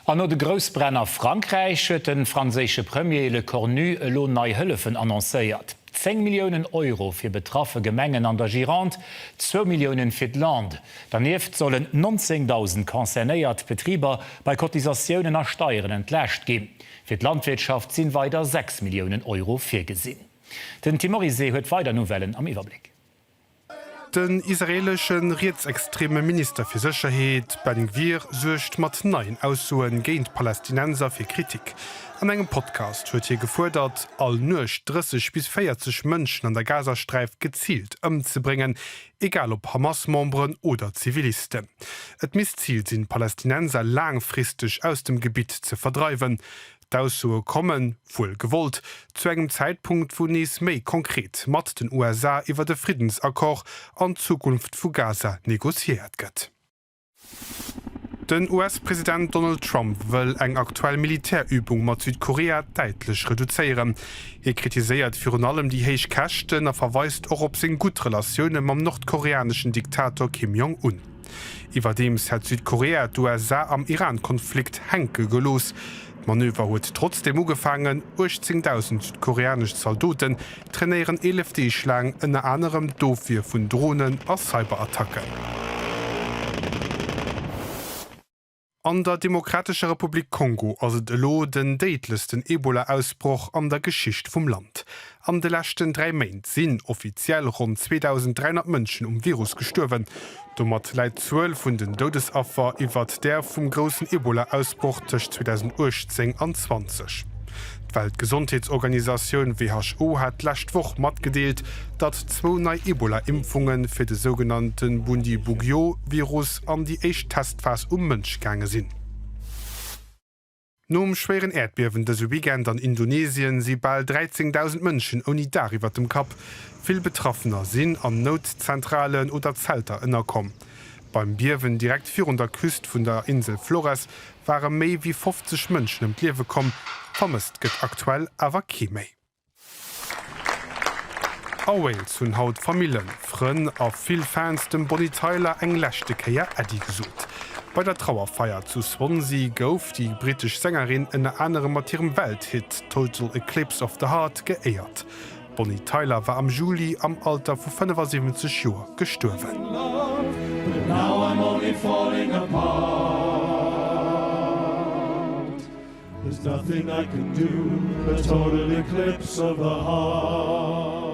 An no de Grousbrenner Frankreich huet den franzésche Premier Le Cornu lo nei Hëllefen annoncéiert. 10 Millionen Euro fir betraffe Gemengen an der Gironde, 2 Millionen fir d Land. Daneft sollen 19.000 konzernéiert Betrieber bei Kotisatiounen a Steieren entlächt gin. Fir d Landwirtschaft sinn weiter 6 Millionen Euro firgesinn. Den Timorisé huet weiter Novellen am Iwerblick. Den israelischen rechtsextreme Minister für Sicherheit Ben-Gvir sucht mat neuen Aussuen géint Palästinenser fir Kritik. An engem Podcast huet hier gefordert, all nuch 30 bis 40 Mënschen an der Gazastreif gezielt ëmzubringen, egal ob Hamas-Membren oder Zivilisten. Et Missziel sinn Palästinenser langfristig aus dem Gebiet zu verdreiben. D'Aussue kommen, wohl gewollt, zu engem Zeitpunkt, wo nies méi konkret mat den USA iwwer de Friedensakkord an Zukunft vu Gaza negociiert gëtt. Den US-Präsident Donald Trump will eng aktuell Militärübung mat Südkorea deitlich reduzieren. Kritiséiert für allem die Heichkächten, verweist auch op seg gut Relationen mam nordkoreanischen Diktator Kim Jong-un. Iwerdems hat Südkorea d'USA am Iran-Konflikt Henke gelos. Manöver huet trotzdem ugefangen, 18.000 südkoreanisch Soldaten trainieren 11 lang ënner anderem Dofir vun Drohnen als Cyberattacken. An der Demokratische Republik Kongo ass et lo den deitlesten Ebola-Ausbruch an der Geschicht vum Land. An de lächten 3 Mäint sinn offiziell rund 2300 Mënschen Virus gestorwen. Domat leit 12 vun den Todesaffer iwwer der vum grossen Ebola-Ausbruch tech 2018 an 20. Die Weltgesundheitsorganisation WHO hat lächt woch mat gedeelt, dat 2 neue Ebola-Impfungen fir de sogenannten Bundibugyo-Virus an die echt Testphase Mënsch gange sinn. Nom schweren Erdbeben des Weekend an Indonesien si bald 13.000 Mënschen oni dariwwer dem Kap. Vill Betroffener sinn an Notzentralen oder Zelter ënnerkom. Beim Biewen direkt vir der Küst vun der Insel Flores waren méi wie 50 Mënschen em Liewe kom, vermisst gëtt aktuell awer ki méi. A Wales hunn haut Familien, Frënn a vill Fans dem Bonnie Tyler eng lächte Keier Eddie gesot. Bei der Trauerfeier zu Swansea gouf die britisch Sängerin ënner anderem mat ihrem Welthit Total Eclipse of the Heart geéiert. Bonnie Tyler war am Juli am Alter vu 75 Joer gestorwen. There's nothing I can do, a total eclipse of the heart.